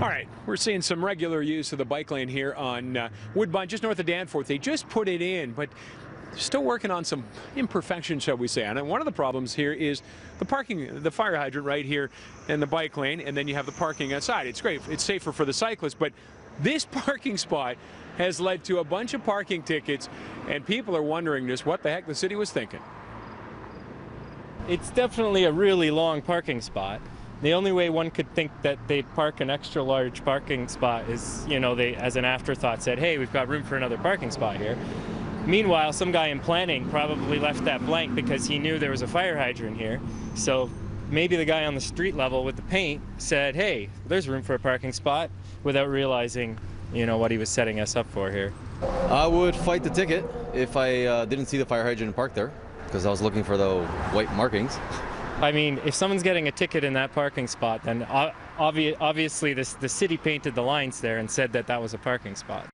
All right, we're seeing some regular use of the bike lane here on Woodbine, just north of Danforth. They just put it in, but still working on some imperfections, shall we say. And one of the problems here is the parking, the fire hydrant right here in the bike lane, and then you have the parking outside. It's great, it's safer for the cyclists, but this parking spot has led to a bunch of parking tickets, and people are wondering just what the heck the city was thinking. It's definitely a really long parking spot. The only way one could think that they'd park an extra large parking spot is, you know, they, as an afterthought, said, hey, we've got room for another parking spot here. Meanwhile, some guy in planning probably left that blank because he knew there was a fire hydrant here. So maybe the guy on the street level with the paint said, hey, there's room for a parking spot, without realizing, you know, what he was setting us up for here. I would fight the ticket if I didn't see the fire hydrant parked there, because I was looking for the white markings. I mean, if someone's getting a ticket in that parking spot, then obviously the city painted the lines there and said that that was a parking spot.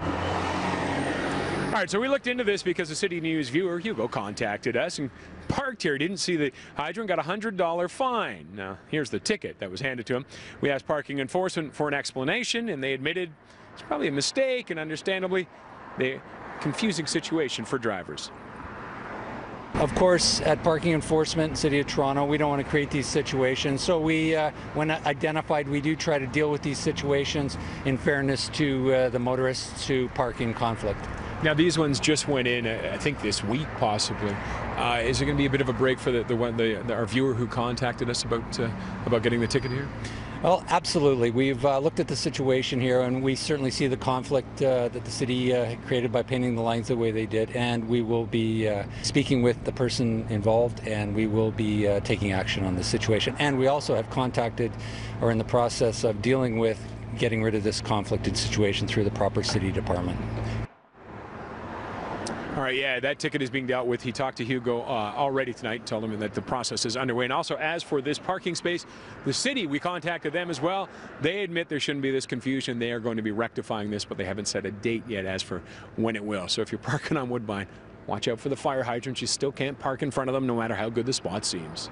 All right, so we looked into this because the CityNews viewer, Hugo, contacted us and parked here. Didn't see the hydrant, got a $100 fine. Now, here's the ticket that was handed to him. We asked parking enforcement for an explanation, and they admitted it's probably a mistake, and understandably, a confusing situation for drivers. Of course, at Parking Enforcement, City of Toronto, we don't want to create these situations. So we, when identified, we do try to deal with these situations in fairness to the motorists who park in conflict. Now, these ones just went in, I think, this week, possibly. Is it going to be a bit of a break for our viewer who contacted us about getting the ticket here? Well, absolutely. We've looked at the situation here, and we certainly see the conflict that the city created by painting the lines the way they did, and we will be speaking with the person involved, and we will be taking action on this situation. And we also have contacted, or in the process of dealing with, getting rid of this conflicted situation through the proper city department. All right, yeah, that ticket is being dealt with. He talked to Hugo already tonight, told him that the process is underway. And also, as for this parking space, the city, we contacted them as well. They admit there shouldn't be this confusion. They are going to be rectifying this, but they haven't set a date yet as for when it will. So if you're parking on Woodbine, watch out for the fire hydrants. You still can't park in front of them no matter how good the spot seems.